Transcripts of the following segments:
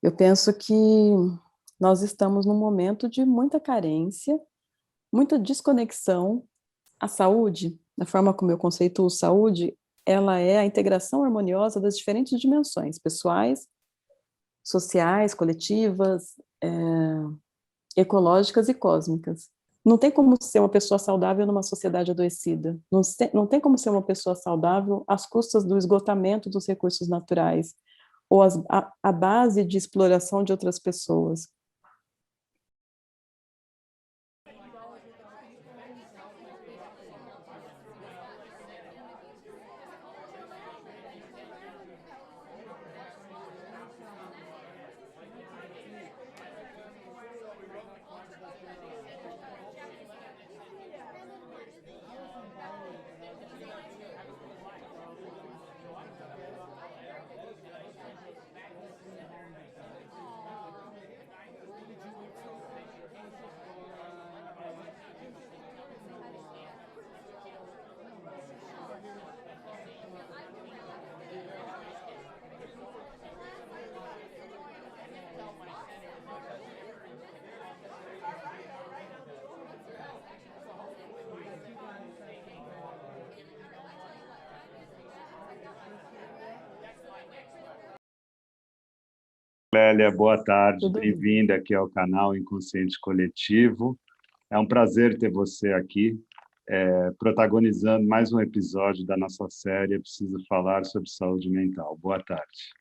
Eu penso que nós estamos num momento de muita carência, muita desconexão. A saúde, da forma como eu conceituo saúde, ela é a integração harmoniosa das diferentes dimensões, pessoais, sociais, coletivas, ecológicas e cósmicas. Não tem como ser uma pessoa saudável numa sociedade adoecida. Não tem como ser uma pessoa saudável às custas do esgotamento dos recursos naturais ou a base de exploração de outras pessoas. Clélia, boa tarde, Tudo bem. bem-vinda aqui ao canal Inconsciente Coletivo. É um prazer ter você aqui, protagonizando mais um episódio da nossa série Eu Preciso Falar sobre Saúde Mental. Boa tarde.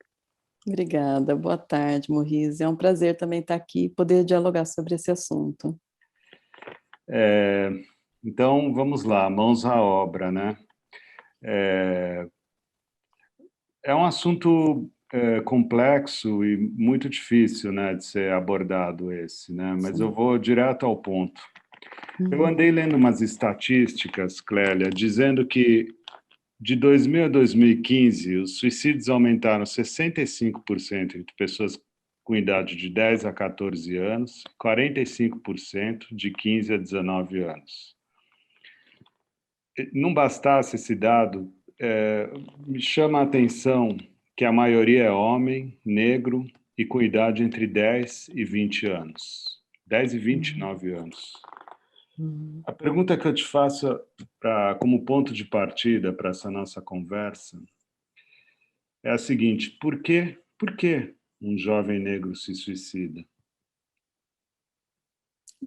Obrigada, boa tarde, Morriz. É um prazer também estar aqui e poder dialogar sobre esse assunto. Então, vamos lá, mãos à obra, né? É um assunto complexo e muito difícil, né, de ser abordado esse, né? Mas eu Sim. vou direto ao ponto. Eu Uhum. andei lendo umas estatísticas, Clélia, dizendo que de 2000 a 2015, os suicídios aumentaram 65% entre pessoas com idade de 10 a 14 anos, 45% de 15 a 19 anos. Não bastasse esse dado, me chama a atenção que a maioria é homem, negro e com idade entre 10 e 20 anos. 10 e 29 anos. Uhum. A pergunta que eu te faço como ponto de partida para essa nossa conversa é a seguinte: por que um jovem negro se suicida?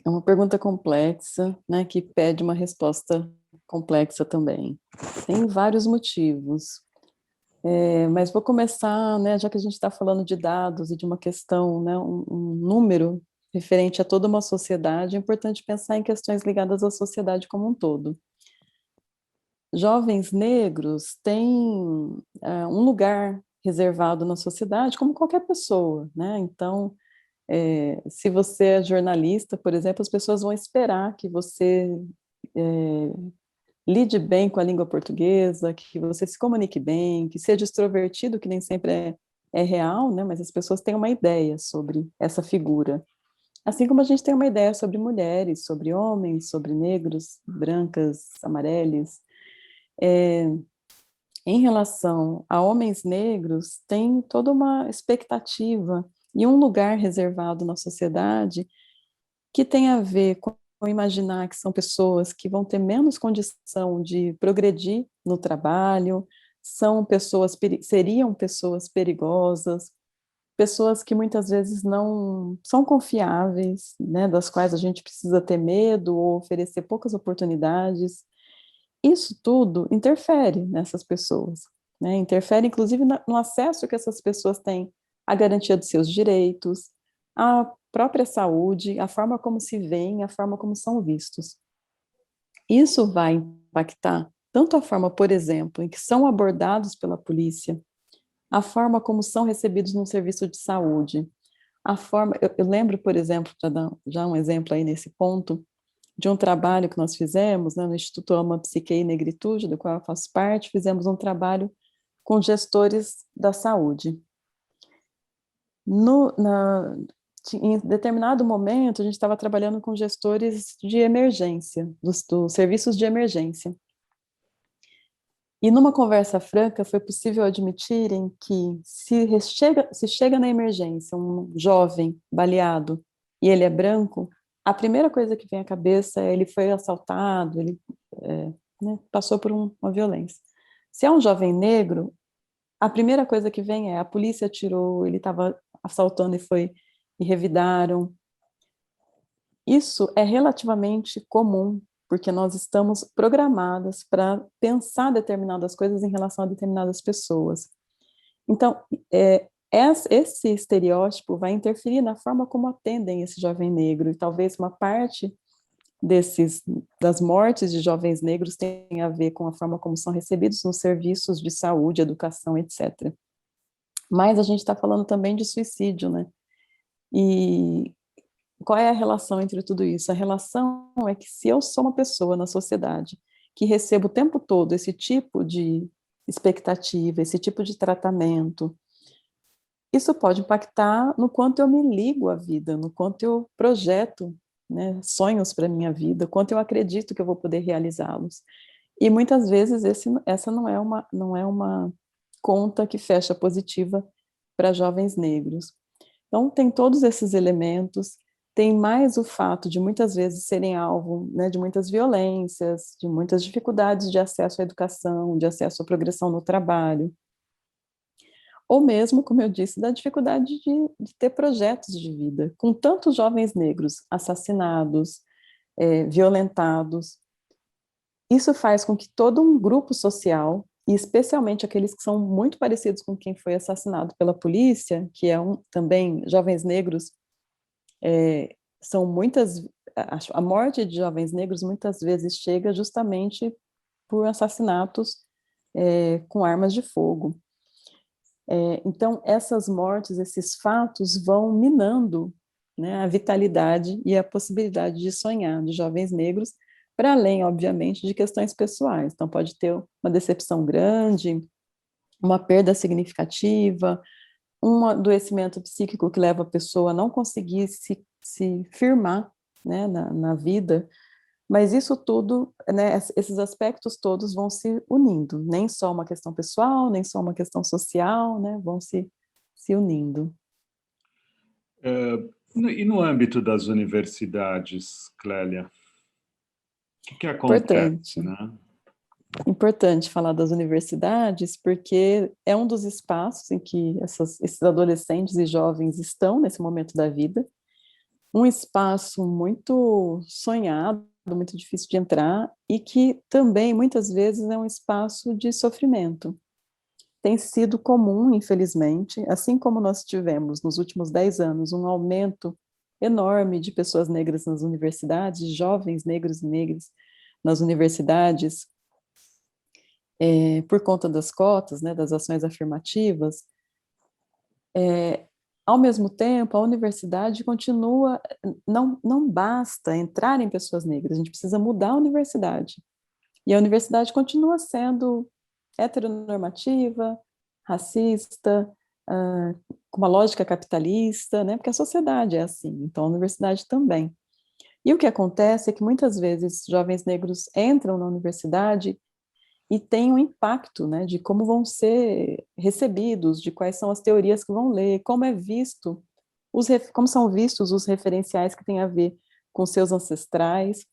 É uma pergunta complexa, né, que pede uma resposta complexa também. Tem vários motivos. Mas vou começar, né, já que a gente está falando de dados e de uma questão, né, um número referente a toda uma sociedade, é importante pensar em questões ligadas à sociedade como um todo. Jovens negros têm um lugar reservado na sociedade, como qualquer pessoa, né? Então, se você é jornalista, por exemplo, as pessoas vão esperar que você é, lide bem com a língua portuguesa, que você se comunique bem, que seja extrovertido, que nem sempre é real, né? Mas as pessoas têm uma ideia sobre essa figura. Assim como a gente tem uma ideia sobre mulheres, sobre homens, sobre negros, brancas, amarelos. Em relação a homens negros, tem toda uma expectativa e um lugar reservado na sociedade que tem a ver com imaginar que são pessoas que vão ter menos condição de progredir no trabalho, seriam pessoas perigosas, pessoas que muitas vezes não são confiáveis, né, das quais a gente precisa ter medo ou oferecer poucas oportunidades. Isso tudo interfere nessas pessoas, né? Interfere, inclusive, no acesso que essas pessoas têm à garantia dos seus direitos, à própria saúde, a forma como se veem, a forma como são vistos. Isso vai impactar tanto a forma, por exemplo, em que são abordados pela polícia, a forma como são recebidos num serviço de saúde, a forma, eu lembro, por exemplo, para dar já um exemplo aí nesse ponto, de um trabalho que nós fizemos, né, no Instituto Alma Psique e Negritude, do qual eu faço parte, fizemos um trabalho com gestores da saúde. No, na, em determinado momento, a gente estava trabalhando com gestores de emergência, dos serviços de emergência. E numa conversa franca foi possível admitirem que se chega na emergência um jovem baleado e ele é branco, a primeira coisa que vem à cabeça é ele foi assaltado, ele né, passou por uma violência. Se é um jovem negro, a primeira coisa que vem é a polícia atirou, ele estava assaltando e revidaram. Isso é relativamente comum, porque nós estamos programadas para pensar determinadas coisas em relação a determinadas pessoas. Então, esse estereótipo vai interferir na forma como atendem esse jovem negro, e talvez uma parte das mortes de jovens negros tenha a ver com a forma como são recebidos nos serviços de saúde, educação, etc. Mas a gente está falando também de suicídio, né? E qual é a relação entre tudo isso? A relação é que se eu sou uma pessoa na sociedade que recebo o tempo todo esse tipo de expectativa, esse tipo de tratamento, isso pode impactar no quanto eu me ligo à vida, no quanto eu projeto, né, sonhos para a minha vida, quanto eu acredito que eu vou poder realizá-los. E muitas vezes essa não é uma conta que fecha positiva para jovens negros. Então, tem todos esses elementos, tem mais o fato de muitas vezes serem alvo, né, de muitas violências, de muitas dificuldades de acesso à educação, de acesso à progressão no trabalho, ou mesmo, como eu disse, da dificuldade de ter projetos de vida, com tantos jovens negros assassinados, violentados. Isso faz com que todo um grupo social, e especialmente aqueles que são muito parecidos com quem foi assassinado pela polícia, que também jovens negros, são muitas, a morte de jovens negros muitas vezes chega justamente por assassinatos com armas de fogo. Então, essas mortes, esses fatos vão minando, né, a vitalidade e a possibilidade de sonhar de jovens negros, para além, obviamente, de questões pessoais. Então, pode ter uma decepção grande, uma perda significativa, um adoecimento psíquico que leva a pessoa a não conseguir se firmar, né, na vida, mas isso tudo, né, esses aspectos todos vão se unindo, nem só uma questão pessoal, nem só uma questão social, né, vão se unindo. E no âmbito das universidades, Clélia, o que acontece, Importante, né? importante falar das universidades, porque é um dos espaços em que esses adolescentes e jovens estão nesse momento da vida, um espaço muito sonhado, muito difícil de entrar, e que também, muitas vezes, é um espaço de sofrimento. Tem sido comum, infelizmente, assim como nós tivemos nos últimos 10 anos um aumento enorme de pessoas negras nas universidades, de jovens negros e negras nas universidades, por conta das cotas, né, das ações afirmativas, ao mesmo tempo, a universidade continua, não basta entrar em pessoas negras, a gente precisa mudar a universidade. E a universidade continua sendo heteronormativa, racista, com uma lógica capitalista, né? Porque a sociedade é assim, então a universidade também. E o que acontece é que muitas vezes jovens negros entram na universidade e tem um impacto, né, de como vão ser recebidos, de quais são as teorias que vão ler, como é visto, como são vistos os referenciais que têm a ver com seus ancestrais,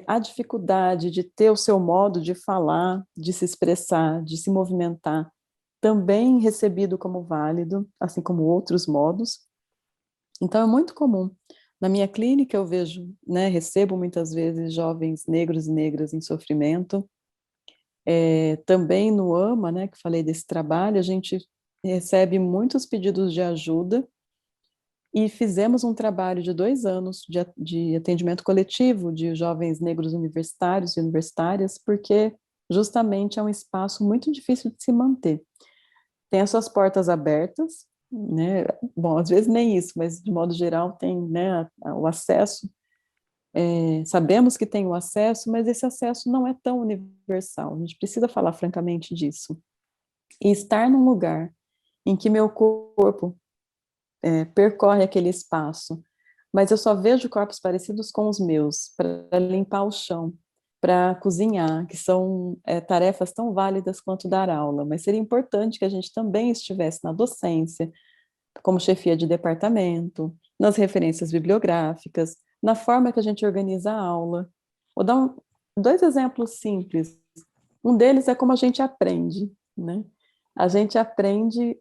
a dificuldade de ter o seu modo de falar, de se expressar, de se movimentar, também recebido como válido, assim como outros modos. Então, é muito comum. Na minha clínica, eu vejo, né, recebo muitas vezes jovens negros e negras em sofrimento. Também no AMA, né, que falei desse trabalho, a gente recebe muitos pedidos de ajuda e fizemos um trabalho de 2 anos de atendimento coletivo de jovens negros universitários e universitárias, porque justamente é um espaço muito difícil de se manter. Tem as suas portas abertas, né? Bom, às vezes nem isso, mas de modo geral tem, né, o acesso. Sabemos que tem o acesso, mas esse acesso não é tão universal. A gente precisa falar francamente disso. E estar num lugar em que meu corpo percorre aquele espaço, mas eu só vejo corpos parecidos com os meus para limpar o chão, para cozinhar, que são tarefas tão válidas quanto dar aula, mas seria importante que a gente também estivesse na docência, como chefia de departamento, nas referências bibliográficas, na forma que a gente organiza a aula. Vou dar dois exemplos simples. Um deles é como a gente aprende, né? A gente aprende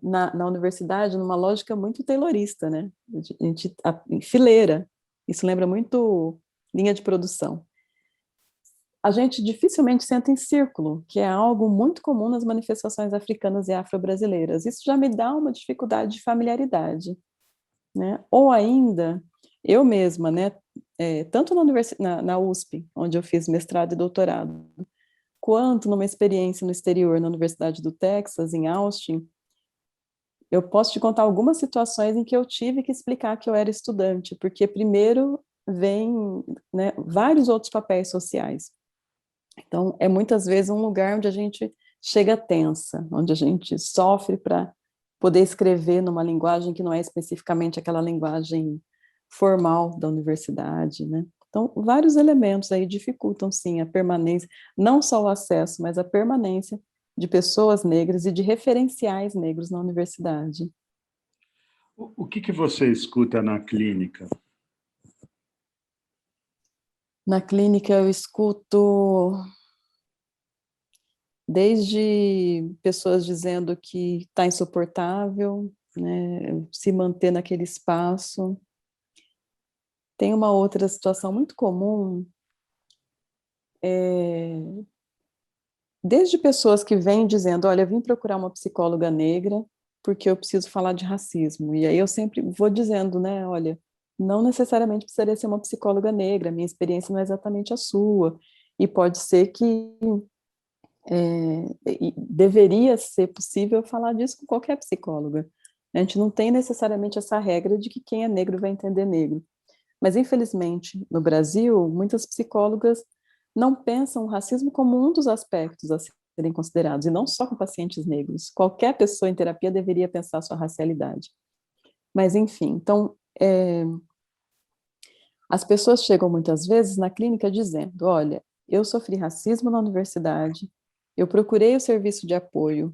na universidade numa lógica muito taylorista, né? Em fileira. Isso lembra muito linha de produção. A gente dificilmente senta em círculo, que é algo muito comum nas manifestações africanas e afro-brasileiras. Isso já me dá uma dificuldade de familiaridade, né? Ou ainda, eu mesma, né, tanto na USP, onde eu fiz mestrado e doutorado, quanto numa experiência no exterior, na Universidade do Texas, em Austin, eu posso te contar algumas situações em que eu tive que explicar que eu era estudante, porque primeiro vem, né, vários outros papéis sociais. Então, é muitas vezes um lugar onde a gente chega tensa, onde a gente sofre para poder escrever numa linguagem que não é especificamente aquela linguagem formal da universidade, né? Então, vários elementos aí dificultam, sim, a permanência, não só o acesso, mas a permanência de pessoas negras e de referenciais negros na universidade. O que você escuta na clínica? Na clínica eu escuto desde pessoas dizendo que está insuportável, né, se manter naquele espaço. Tem uma outra situação muito comum, desde pessoas que vêm dizendo, olha, eu vim procurar uma psicóloga negra porque eu preciso falar de racismo. E aí eu sempre vou dizendo, né, olha, não necessariamente precisaria ser uma psicóloga negra, minha experiência não é exatamente a sua. E pode ser que deveria ser possível falar disso com qualquer psicóloga. A gente não tem necessariamente essa regra de que quem é negro vai entender negro. Mas, infelizmente, no Brasil, muitas psicólogas não pensam o racismo como um dos aspectos a serem considerados, e não só com pacientes negros. Qualquer pessoa em terapia deveria pensar a sua racialidade. Mas, enfim, então, as pessoas chegam muitas vezes na clínica dizendo, olha, eu sofri racismo na universidade, eu procurei o serviço de apoio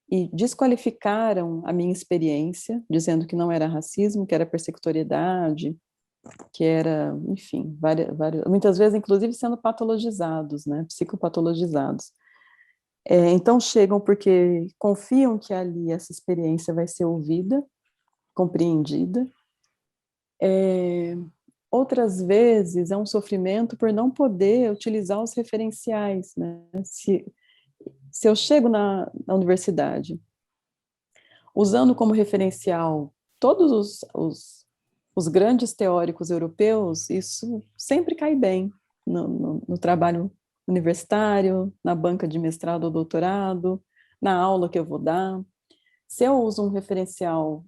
e desqualificaram a minha experiência, dizendo que não era racismo, que era persecutoriedade, que era, enfim, muitas vezes, inclusive, sendo patologizados, né, psicopatologizados. Então, chegam porque confiam que ali essa experiência vai ser ouvida, compreendida. Outras vezes, é um sofrimento por não poder utilizar os referenciais, né? Se eu chego na universidade usando como referencial todos os grandes teóricos europeus, isso sempre cai bem no trabalho universitário, na banca de mestrado ou doutorado, na aula que eu vou dar. Se eu uso um referencial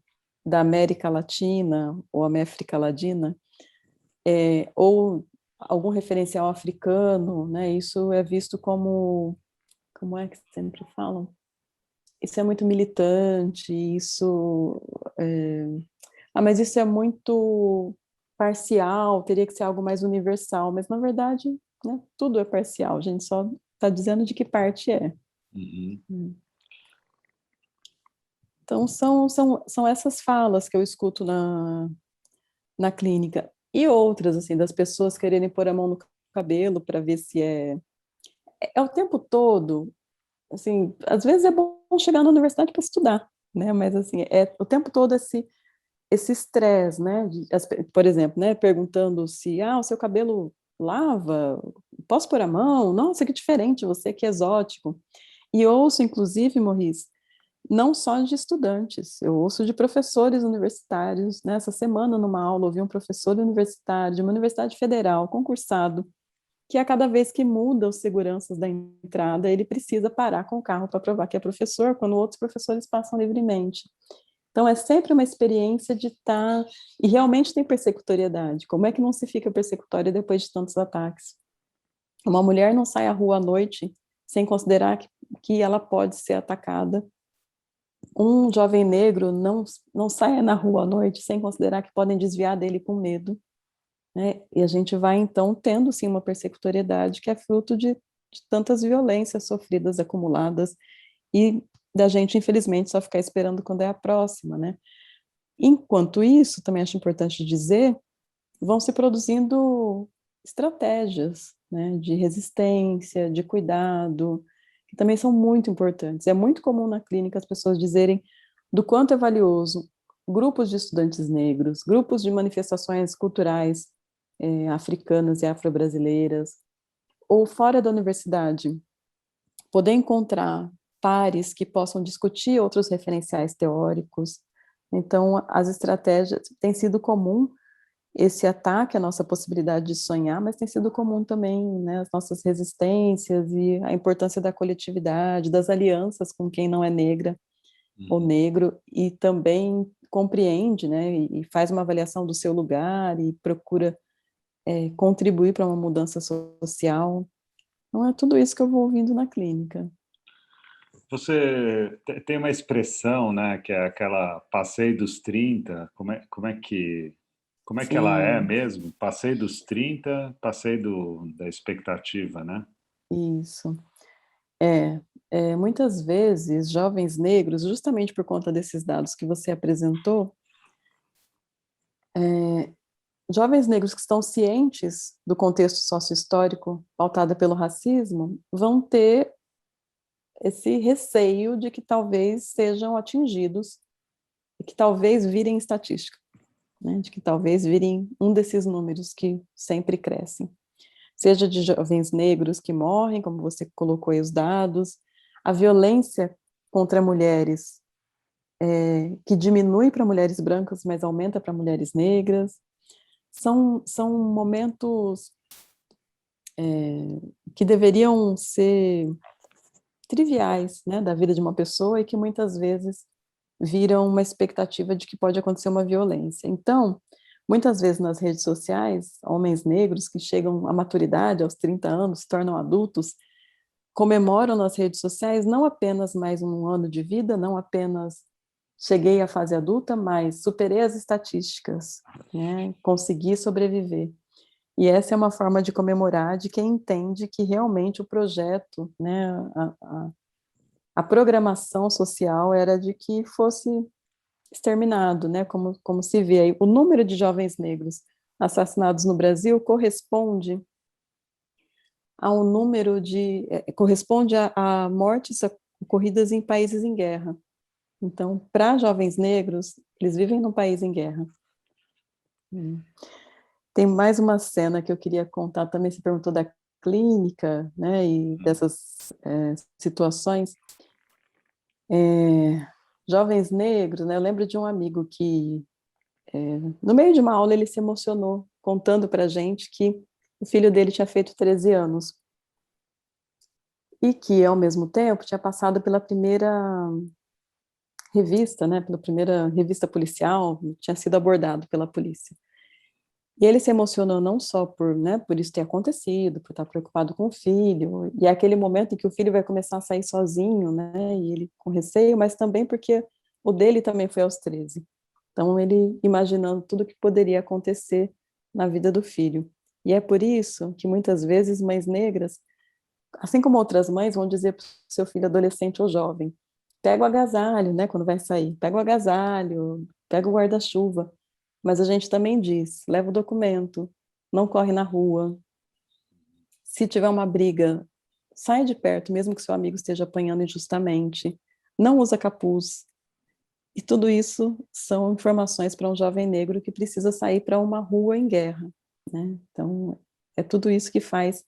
da América Latina ou América Latina, ou algum referencial africano, né, isso é visto como é que sempre falam? Isso é muito militante, mas isso é muito parcial, teria que ser algo mais universal, mas na verdade, né, tudo é parcial, a gente só está dizendo de que parte é. Uhum. Então, são essas falas que eu escuto na clínica, e outras, assim, das pessoas quererem pôr a mão no cabelo para ver se é o tempo todo, assim, às vezes é bom chegar na universidade para estudar, né, mas assim, é o tempo todo esse estresse, né, por exemplo, né, perguntando se, o seu cabelo lava, posso pôr a mão? Nossa, que diferente, você que exótico. E ouço, inclusive, Maurice, não só de estudantes, eu ouço de professores universitários, né, essa semana numa aula ouvi um professor universitário de uma universidade federal, concursado, que a cada vez que muda os seguranças da entrada, ele precisa parar com o carro para provar que é professor, quando outros professores passam livremente. Então, é sempre uma experiência de estar... E realmente tem persecutoriedade. Como é que não se fica persecutória depois de tantos ataques? Uma mulher não sai à rua à noite sem considerar que ela pode ser atacada. Um jovem negro não sai na rua à noite sem considerar que podem desviar dele com medo. né? E a gente vai, então, tendo, sim, uma persecutoriedade que é fruto de tantas violências sofridas, acumuladas, e da gente, infelizmente, só ficar esperando quando é a próxima, né? Enquanto isso, também acho importante dizer, vão se produzindo estratégias, né, de resistência, de cuidado, que também são muito importantes. É muito comum na clínica as pessoas dizerem do quanto é valioso grupos de estudantes negros, grupos de manifestações culturais africanas e afro-brasileiras, ou fora da universidade, poder encontrar pares que possam discutir outros referenciais teóricos. Então, as estratégias têm sido comum esse ataque à nossa possibilidade de sonhar, mas tem sido comum também, né, as nossas resistências e a importância da coletividade, das alianças com quem não é negra ou negro, e também compreende, né, e faz uma avaliação do seu lugar e procura contribuir para uma mudança social. Então, é tudo isso que eu vou ouvindo na clínica. Você tem uma expressão, né, que é aquela passei dos 30. Como é que ela é Sim, mesmo? Passei dos 30, passei da expectativa, né? isso. É, muitas vezes, jovens negros, justamente por conta desses dados que você apresentou, jovens negros que estão cientes do contexto sócio-histórico pautado pelo racismo vão ter esse receio de que talvez sejam atingidos e que talvez virem estatística, né, de que talvez virem um desses números que sempre crescem. Seja de jovens negros que morrem, como você colocou aí os dados, a violência contra mulheres, que diminui para mulheres brancas, mas aumenta para mulheres negras. São momentos que deveriam ser triviais, né, da vida de uma pessoa e que muitas vezes viram uma expectativa de que pode acontecer uma violência. Então, muitas vezes nas redes sociais, homens negros que chegam à maturidade, aos 30 anos, se tornam adultos, comemoram nas redes sociais não apenas mais um ano de vida, não apenas cheguei à fase adulta, mas superei as estatísticas, né, consegui sobreviver. E essa é uma forma de comemorar de quem entende que realmente o projeto, né, a programação social era de que fosse exterminado, né, como se vê aí. O número de jovens negros assassinados no Brasil corresponde ao número corresponde a mortes ocorridas em países em guerra. Então, para jovens negros, eles vivem num país em guerra. Tem mais uma cena que eu queria contar também, se perguntou da clínica, né, e dessas situações. Jovens negros, né, eu lembro de um amigo que, no meio de uma aula, ele se emocionou, contando para a gente que o filho dele tinha feito 13 anos, e que, ao mesmo tempo, tinha passado pela primeira revista, né, pela primeira revista policial, tinha sido abordado pela polícia. E ele se emocionou não só por, né, por isso ter acontecido, por estar preocupado com o filho, e é aquele momento em que o filho vai começar a sair sozinho, né, e ele com receio, mas também porque o dele também foi aos 13. Então, ele imaginando tudo que poderia acontecer na vida do filho. E é por isso que muitas vezes mães negras, assim como outras mães, vão dizer para o seu filho adolescente ou jovem: pega o agasalho, né, quando vai sair, pega o agasalho, pega o guarda-chuva. Mas a gente também diz: leva o documento, não corre na rua. Se tiver uma briga, sai de perto, mesmo que seu amigo esteja apanhando injustamente. Não usa capuz. E tudo isso são informações para um jovem negro que precisa sair para uma rua em guerra, né? Então, é tudo isso que faz,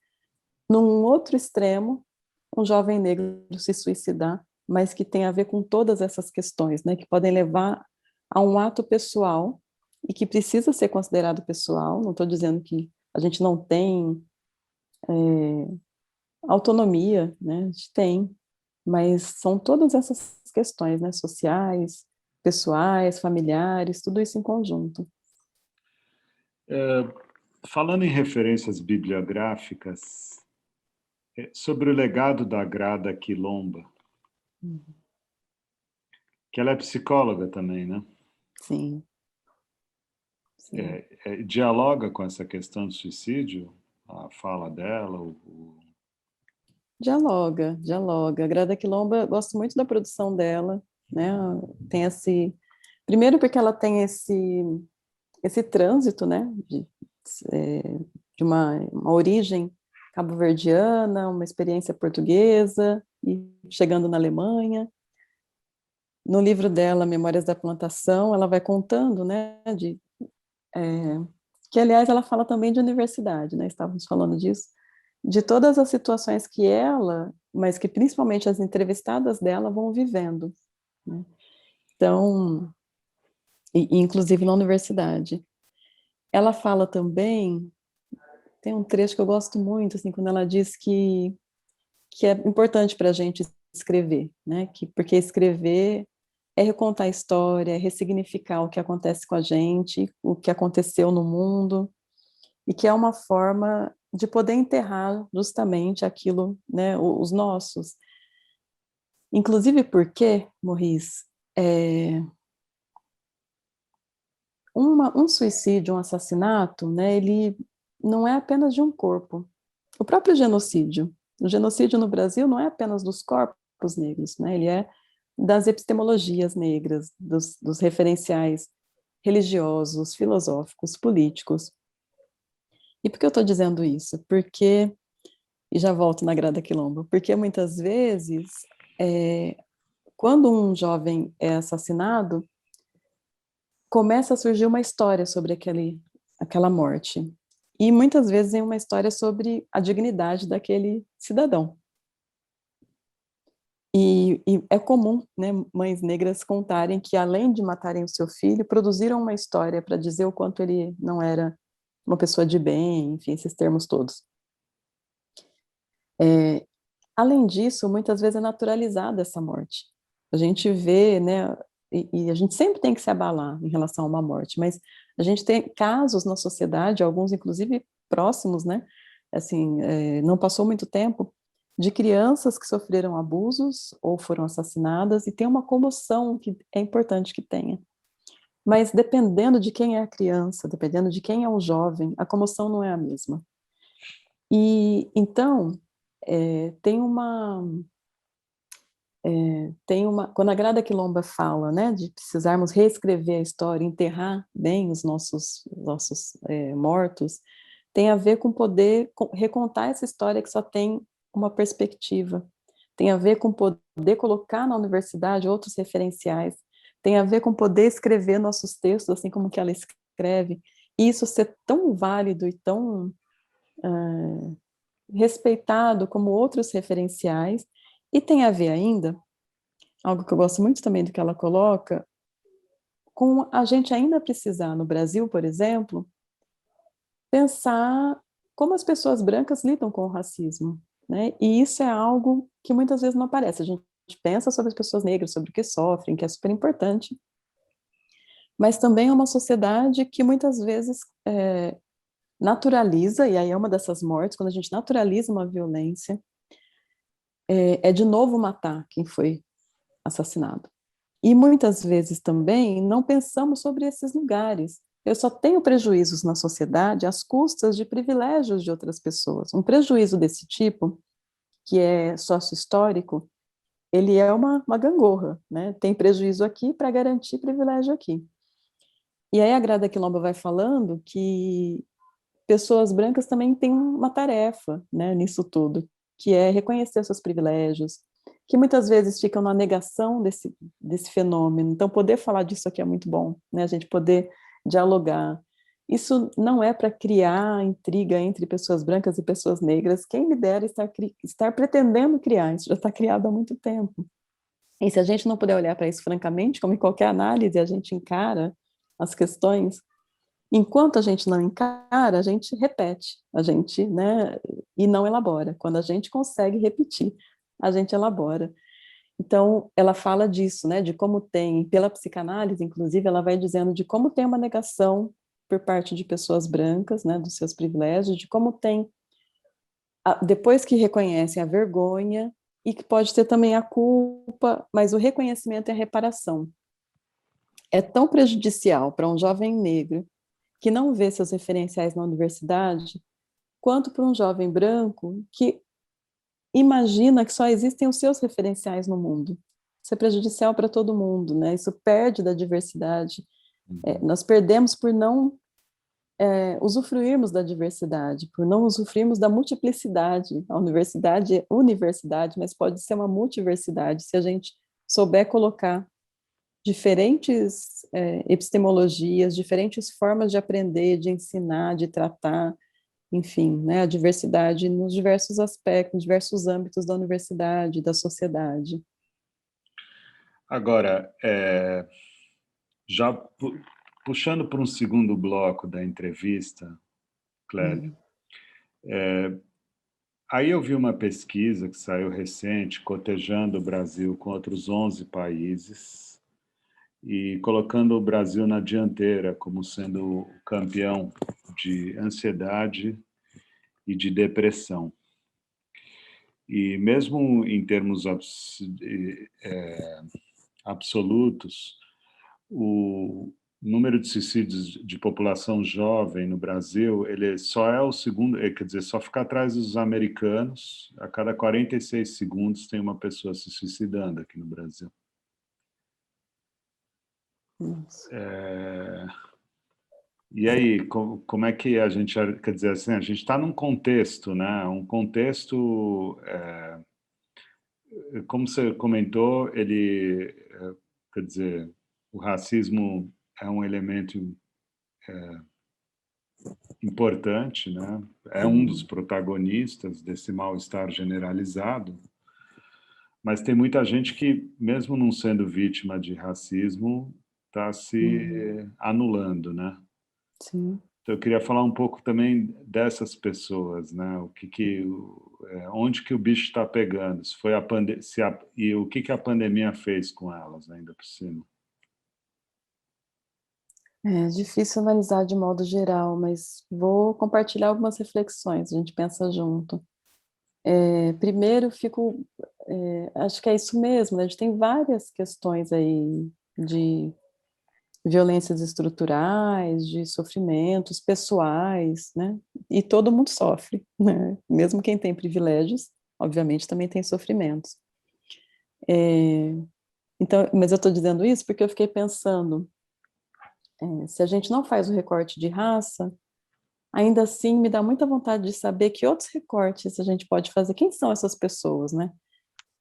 num outro extremo, um jovem negro se suicidar, mas que tem a ver com todas essas questões, né, que podem levar a um ato pessoal e que precisa ser considerado pessoal. Não estou dizendo que a gente não tem autonomia, né, a gente tem, mas são todas essas questões, né, sociais, pessoais, familiares, tudo isso em conjunto. Falando em referências bibliográficas, sobre o legado da Grada Quilomba, que ela é psicóloga também, né? Sim. sim. dialoga com essa questão do suicídio, a fala dela, Dialoga, dialoga. A Grada Quilomba, gosto muito da produção dela, né? Tem esse... Primeiro porque ela tem esse trânsito, né? É, de uma origem cabo-verdiana, uma experiência portuguesa, e chegando na Alemanha. No livro dela, Memórias da Plantação, ela vai contando, né, que, aliás, ela fala também de universidade, né, estávamos falando disso, de todas as situações que ela, mas que principalmente as entrevistadas dela vão vivendo, né? Então, inclusive na universidade. Ela fala também, tem um trecho que eu gosto muito, assim, quando ela diz que é importante para a gente escrever, né, porque escrever é recontar a história, é ressignificar o que acontece com a gente, o que aconteceu no mundo, e que é uma forma de poder enterrar justamente aquilo, né, os nossos. Inclusive porque, Maurice, é, um suicídio, um assassinato, né, ele não é apenas de um corpo. O próprio genocídio. O genocídio no Brasil não é apenas dos corpos negros, né, ele é das epistemologias negras, dos referenciais religiosos, filosóficos, políticos. E por que eu estou dizendo isso? Porque, e já volto na Grada Quilombo, porque muitas vezes, é, quando um jovem é assassinado, começa a surgir uma história sobre aquela morte. E muitas vezes é uma história sobre a dignidade daquele cidadão. E é comum, né, mães negras contarem que, além de matarem o seu filho, produziram uma história para dizer o quanto ele não era uma pessoa de bem, enfim, esses termos todos. É, além disso, muitas vezes é naturalizada essa morte. A gente vê, né, e a gente sempre tem que se abalar em relação a uma morte, mas a gente tem casos na sociedade, alguns inclusive próximos, né, assim, não passou muito tempo, de crianças que sofreram abusos ou foram assassinadas, e tem uma comoção que é importante que tenha. Mas dependendo de quem é a criança, dependendo de quem é o jovem, a comoção não é a mesma. E então, tem quando a Grada Quilomba fala, né, de precisarmos reescrever a história, enterrar bem os nossos mortos, tem a ver com poder recontar essa história que só tem uma perspectiva, tem a ver com poder colocar na universidade outros referenciais, tem a ver com poder escrever nossos textos assim como que ela escreve, e isso ser tão válido e tão respeitado como outros referenciais, e tem a ver ainda, algo que eu gosto muito também do que ela coloca, com a gente ainda precisar, no Brasil, por exemplo, pensar como as pessoas brancas lidam com o racismo, né? E isso é algo que muitas vezes não aparece. A gente pensa sobre as pessoas negras, sobre o que sofrem, que é super importante, mas também é uma sociedade que muitas vezes naturaliza, e aí é uma dessas mortes, quando a gente naturaliza uma violência, é de novo matar quem foi assassinado. E muitas vezes também não pensamos sobre esses lugares. Eu só tenho prejuízos na sociedade às custas de privilégios de outras pessoas. Um prejuízo desse tipo, que é sócio-histórico, ele é uma gangorra, né? Tem prejuízo aqui para garantir privilégio aqui. E aí a Grada Quilomba vai falando que pessoas brancas também têm uma tarefa, né, nisso tudo, que é reconhecer seus privilégios, que muitas vezes ficam na negação desse fenômeno. Então, poder falar disso aqui é muito bom, né, a gente poder dialogar. Isso não é para criar intriga entre pessoas brancas e pessoas negras. Quem me dera estar pretendendo criar, isso já está criado há muito tempo. E se a gente não puder olhar para isso francamente, como em qualquer análise, a gente encara as questões, enquanto a gente não encara, a gente repete, a gente, né, e não elabora. Quando a gente consegue repetir, a gente elabora. Então, ela fala disso, né, de como tem, pela psicanálise, inclusive, ela vai dizendo de como tem uma negação por parte de pessoas brancas, né, dos seus privilégios, de como tem, depois que reconhecem a vergonha, e que pode ter também a culpa, mas o reconhecimento e a reparação. É tão prejudicial para um jovem negro que não vê seus referenciais na universidade, quanto para um jovem branco que imagina que só existem os seus referenciais no mundo. Isso é prejudicial para todo mundo, né? Isso perde da diversidade. Nós perdemos por não usufruirmos da diversidade, por não usufruirmos da multiplicidade. A universidade é universidade, mas pode ser uma multiversidade, se a gente souber colocar diferentes epistemologias, diferentes formas de aprender, de ensinar, de tratar, enfim, né, a diversidade nos diversos aspectos, nos diversos âmbitos da universidade, da sociedade. Agora, já puxando para um segundo bloco da entrevista, Clélia, aí eu vi uma pesquisa que saiu recente, cotejando o Brasil com outros 11 países e colocando o Brasil na dianteira como sendo o campeão de ansiedade e de depressão. E mesmo em termos absolutos, o número de suicídios de população jovem no Brasil, ele só é o segundo, quer dizer, só fica atrás dos americanos. A cada 46 segundos tem uma pessoa se suicidando aqui no Brasil. E aí, como é que a gente, quer dizer, assim, a gente está num contexto, né? Um contexto, como você comentou, ele, quer dizer, o racismo é um elemento importante, né? É um dos protagonistas desse mal-estar generalizado, mas tem muita gente que, mesmo não sendo vítima de racismo, está se anulando, né? Sim. Então, eu queria falar um pouco também dessas pessoas, né? Onde que o bicho está pegando? Se foi e o que a pandemia fez com elas, ainda por cima? É difícil analisar de modo geral, mas vou compartilhar algumas reflexões, a gente pensa junto. Primeiro, acho que é isso mesmo, né? A gente tem várias questões aí de violências estruturais, de sofrimentos pessoais, né? E todo mundo sofre, né? Mesmo quem tem privilégios, obviamente também tem sofrimentos. Então, mas eu estou dizendo isso porque eu fiquei pensando, se a gente não faz o recorte de raça, ainda assim me dá muita vontade de saber que outros recortes a gente pode fazer. Quem são essas pessoas, né?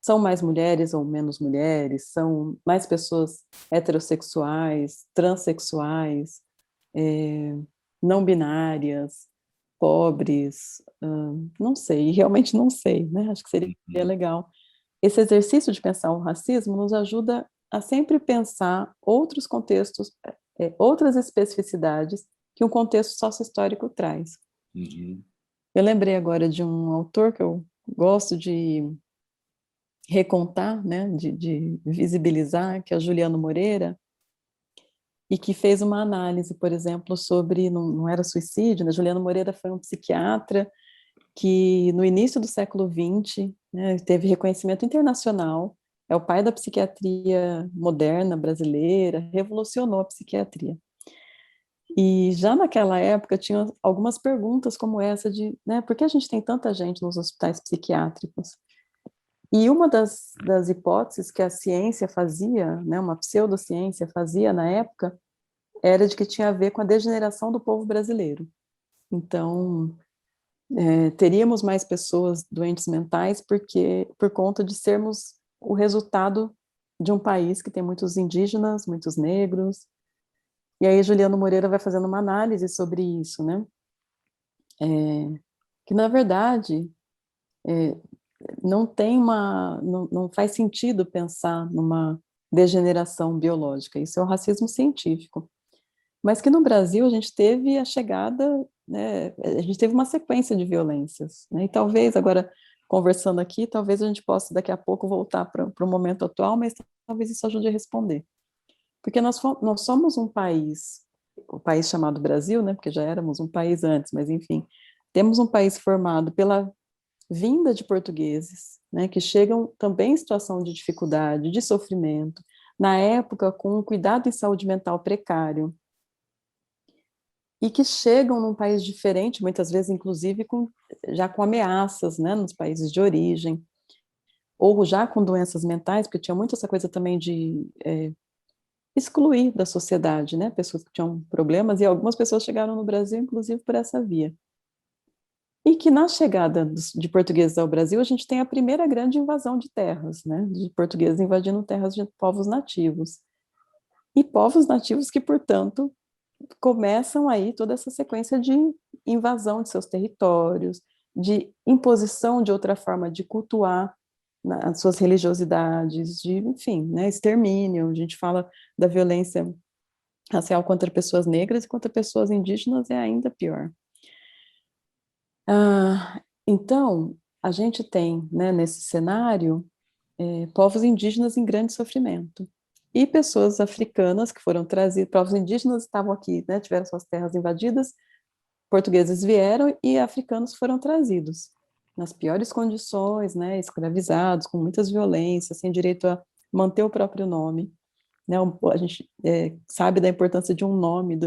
São mais mulheres ou menos mulheres? São mais pessoas heterossexuais, transexuais, não binárias, pobres? Não sei, realmente não sei, né? Acho que seria legal. Esse exercício de pensar o racismo nos ajuda a sempre pensar outros contextos, outras especificidades que um contexto sócio-histórico traz. Eu lembrei agora de um autor que eu gosto de recontar, né, de visibilizar, que é o Juliano Moreira, e que fez uma análise, por exemplo, sobre, não era suicídio, né? Juliano Moreira foi um psiquiatra que, no início do século XX, né, teve reconhecimento internacional, é o pai da psiquiatria moderna brasileira, revolucionou a psiquiatria. E já naquela época tinha algumas perguntas como essa de, né, por que a gente tem tanta gente nos hospitais psiquiátricos? E uma das hipóteses que a ciência fazia, né, uma pseudociência fazia na época, era de que tinha a ver com a degeneração do povo brasileiro. Então, teríamos mais pessoas doentes mentais por conta de sermos o resultado de um país que tem muitos indígenas, muitos negros. E aí Juliano Moreira vai fazendo uma análise sobre isso, né? Que na verdade não faz sentido pensar numa degeneração biológica. Isso é o racismo científico. Mas que no Brasil a gente teve a chegada, né, a gente teve uma sequência de violências, né, e talvez agora, conversando aqui, talvez a gente possa daqui a pouco voltar para o momento atual, mas talvez isso ajude a responder. Porque nós somos um país, o país chamado Brasil, né, porque já éramos um país antes, mas enfim, temos um país formado pela vinda de portugueses, né, que chegam também em situação de dificuldade, de sofrimento, na época com um cuidado em saúde mental precário, e que chegam num país diferente, muitas vezes, inclusive, já com ameaças, né, nos países de origem, ou já com doenças mentais, porque tinha muito essa coisa também de excluir da sociedade, né, pessoas que tinham problemas, e algumas pessoas chegaram no Brasil, inclusive, por essa via. E que na chegada de portugueses ao Brasil, a gente tem a primeira grande invasão de terras, né, de portugueses invadindo terras de povos nativos. E povos nativos que, portanto, começam aí toda essa sequência de invasão de seus territórios, de imposição de outra forma de cultuar as suas religiosidades, de, enfim, né, extermínio. A gente fala da violência racial contra pessoas negras e contra pessoas indígenas é ainda pior. Então, a gente tem, né, nesse cenário, povos indígenas em grande sofrimento. E pessoas africanas que foram trazidas, povos indígenas estavam aqui, né, tiveram suas terras invadidas, portugueses vieram e africanos foram trazidos nas piores condições, né, escravizados, com muitas violências, sem direito a manter o próprio nome. Né, a gente sabe da importância de um nome,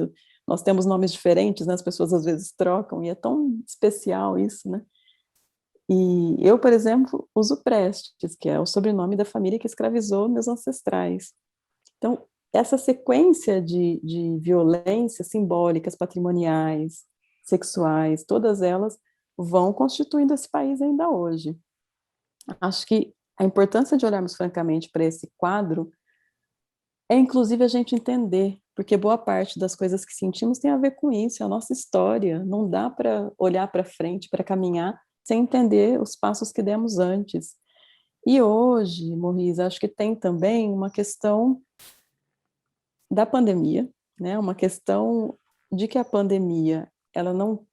nós temos nomes diferentes, né, as pessoas às vezes trocam, e é tão especial isso, né? E eu, por exemplo, uso Prestes, que é o sobrenome da família que escravizou meus ancestrais. Então, essa sequência de violências simbólicas, patrimoniais, sexuais, todas elas vão constituindo esse país ainda hoje. Acho que a importância de olharmos francamente para esse quadro é, inclusive, a gente entender, porque boa parte das coisas que sentimos tem a ver com isso, é a nossa história. Não dá para olhar para frente, para caminhar, sem entender os passos que demos antes. E hoje, Morris, acho que tem também uma questão da pandemia, né? Uma questão de que a pandemia, ela não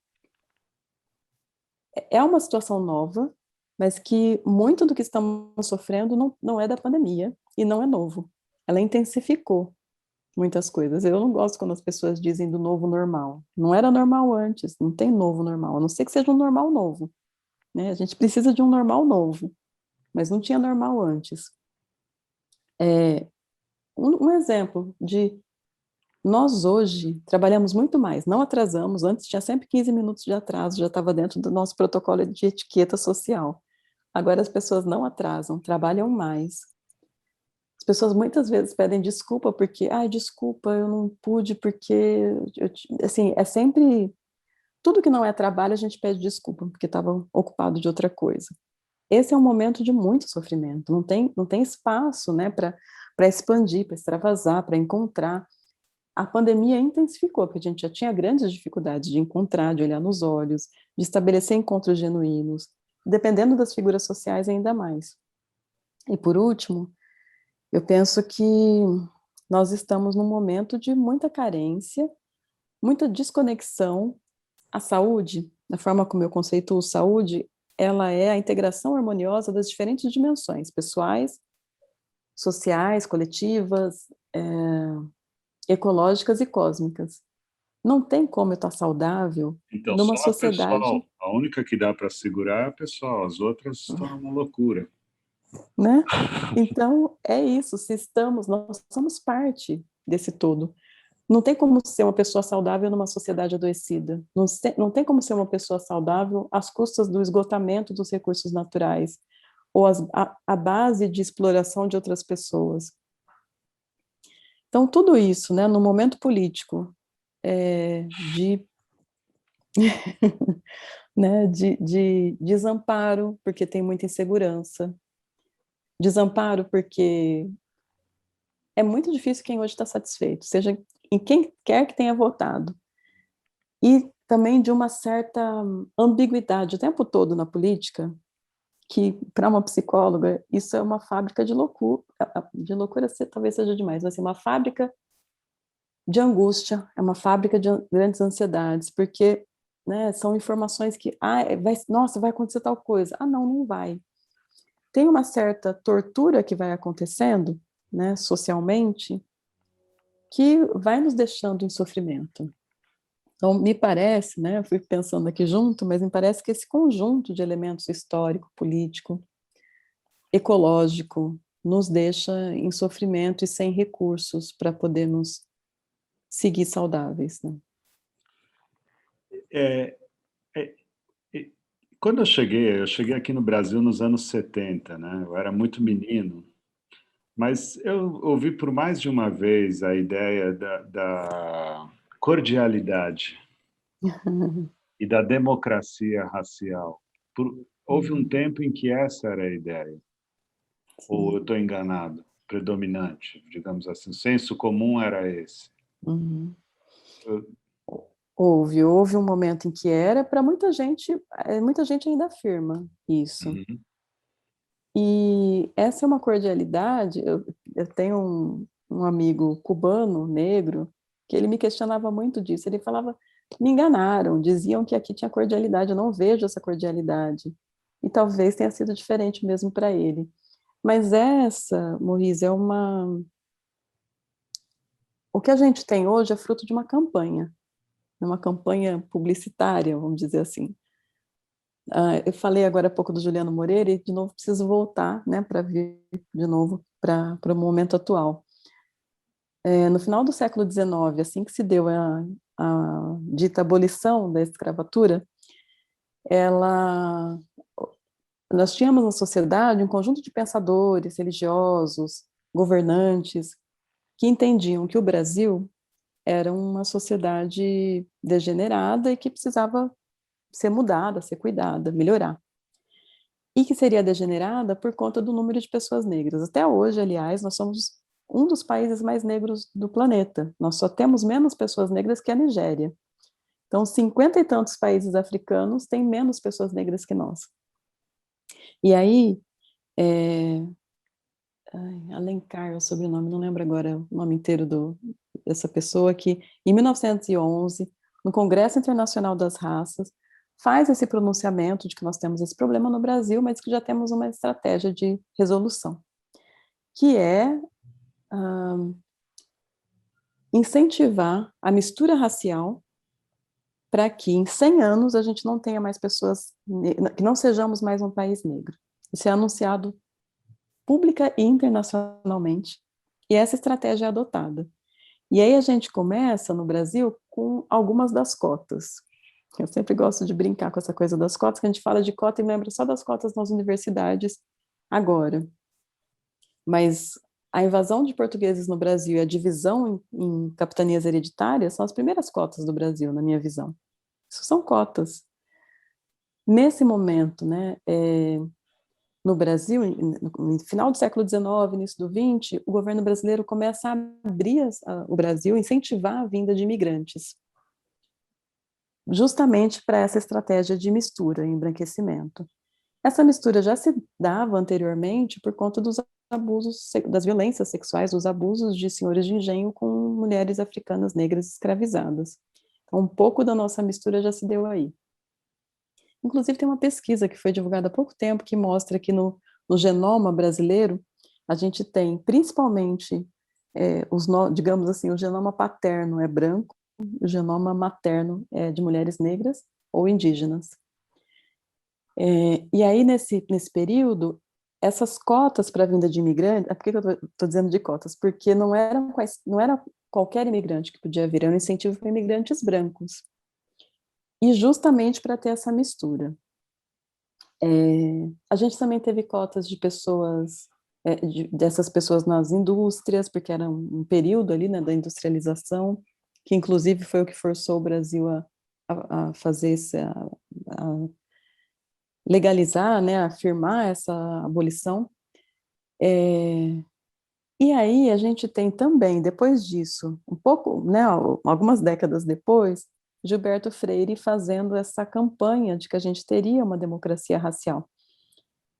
é uma situação nova, mas que muito do que estamos sofrendo não é da pandemia e não é novo. Ela intensificou muitas coisas. Eu não gosto quando as pessoas dizem do novo normal. Não era normal antes, não tem novo normal, a não ser que seja um normal novo, né? A gente precisa de um normal novo, mas não tinha normal antes. Um exemplo de nós hoje trabalhamos muito mais, não atrasamos, antes tinha sempre 15 minutos de atraso, já estava dentro do nosso protocolo de etiqueta social. Agora as pessoas não atrasam, trabalham mais. As pessoas muitas vezes pedem desculpa porque, desculpa, eu não pude porque, assim, é sempre, tudo que não é trabalho a gente pede desculpa porque estava ocupado de outra coisa. Esse é um momento de muito sofrimento, não tem espaço, né, para expandir, para extravasar, para encontrar. A pandemia intensificou, porque a gente já tinha grandes dificuldades de encontrar, de olhar nos olhos, de estabelecer encontros genuínos, dependendo das figuras sociais ainda mais. E por último, eu penso que nós estamos num momento de muita carência, muita desconexão. A saúde, da forma como eu conceituo saúde, ela é a integração harmoniosa das diferentes dimensões, pessoais, sociais, coletivas, ecológicas e cósmicas. Não tem como eu estar saudável Então, numa só a sociedade, pessoal, a única que dá para segurar é a pessoal, as outras estão uma loucura. né? Então, é isso, nós somos parte desse todo. Não tem como ser uma pessoa saudável numa sociedade adoecida. Não tem como ser uma pessoa saudável às custas do esgotamento dos recursos naturais ou a base de exploração de outras pessoas. Então, tudo isso, né, no momento político de, né, de desamparo, porque tem muita insegurança, desamparo porque é muito difícil quem hoje está satisfeito, seja em quem quer que tenha votado. E também de uma certa ambiguidade o tempo todo na política, que para uma psicóloga isso é uma fábrica de loucura talvez seja demais, mas assim, uma fábrica de angústia, é uma fábrica de grandes ansiedades, porque, né, são informações que, nossa, vai acontecer tal coisa. Não, não vai. Tem uma certa tortura que vai acontecendo, né, socialmente, que vai nos deixando em sofrimento. Então, me parece, né, eu fui pensando aqui junto, mas me parece que esse conjunto de elementos histórico, político, ecológico, nos deixa em sofrimento e sem recursos para podermos seguir saudáveis, né? é, é, é, quando eu cheguei aqui no Brasil nos anos 70, né? Eu era muito menino, mas eu ouvi por mais de uma vez a ideia da cordialidade e da democracia racial. Houve um Uhum, tempo em que essa era a ideia, ou eu sim. estou enganado, predominante, digamos assim, o senso comum era esse. Uhum. Eu- Houve um momento em que era, para muita gente ainda afirma isso. Uhum. E essa é uma cordialidade. Eu tenho um amigo cubano, negro, que ele me questionava muito disso. Ele falava, me enganaram, diziam que aqui tinha cordialidade, eu não vejo essa cordialidade. E talvez tenha sido diferente mesmo para ele. Mas essa, Maurice, o que a gente tem hoje é fruto de uma campanha publicitária, vamos dizer assim. Eu falei agora há pouco do Juliano Moreira e, de novo, preciso voltar, né, para vir de novo para o momento atual. No final do século XIX, assim que se deu a dita abolição da escravatura, ela, nós tínhamos na sociedade um conjunto de pensadores, religiosos, governantes, que entendiam que o Brasil era uma sociedade degenerada e que precisava ser mudada, ser cuidada, melhorar. E que seria degenerada por conta do número de pessoas negras. Até hoje, aliás, nós somos um dos países mais negros do planeta. Nós só temos menos pessoas negras que a Nigéria. Então, 50 e tantos países africanos têm menos pessoas negras que nós. E aí, é, Alencar é o sobrenome, não lembro agora o nome inteiro dessa pessoa, que em 1911, no Congresso Internacional das Raças, faz esse pronunciamento de que nós temos esse problema no Brasil, mas que já temos uma estratégia de resolução, que é incentivar a mistura racial para que em 100 anos a gente não tenha mais pessoas, que não sejamos mais um país negro. Isso é anunciado pública e internacionalmente, e essa estratégia é adotada. E aí a gente começa no Brasil com algumas das cotas. Eu sempre gosto de brincar com essa coisa das cotas, que a gente fala de cota e lembra só das cotas nas universidades agora. Mas a invasão de portugueses no Brasil e a divisão em capitanias hereditárias são as primeiras cotas do Brasil, na minha visão. Isso são cotas. Nesse momento, né, no Brasil, no final do século XIX, início do XX, o governo brasileiro começa a abrir o Brasil, incentivar a vinda de imigrantes, justamente para essa estratégia de mistura e embranquecimento. Essa mistura já se dava anteriormente por conta dos abusos, das violências sexuais, dos abusos de senhores de engenho com mulheres africanas negras escravizadas. Então, um pouco da nossa mistura já se deu aí. Inclusive, tem uma pesquisa que foi divulgada há pouco tempo que mostra que no genoma brasileiro, a gente tem principalmente, digamos assim, o genoma paterno é branco, o genoma materno é de mulheres negras ou indígenas. E aí, nesse período, essas cotas para a vinda de imigrantes, por que eu estou dizendo de cotas? Porque não era qualquer imigrante que podia vir, era um incentivo para imigrantes brancos. E justamente para ter essa mistura. A gente também teve cotas de pessoas, dessas pessoas nas indústrias, porque era um período ali, né, da industrialização, que inclusive foi o que forçou o Brasil a fazer a legalizar, né, a firmar essa abolição. E aí a gente tem também, depois disso, um pouco, né, algumas décadas depois, Gilberto Freire fazendo essa campanha de que a gente teria uma democracia racial.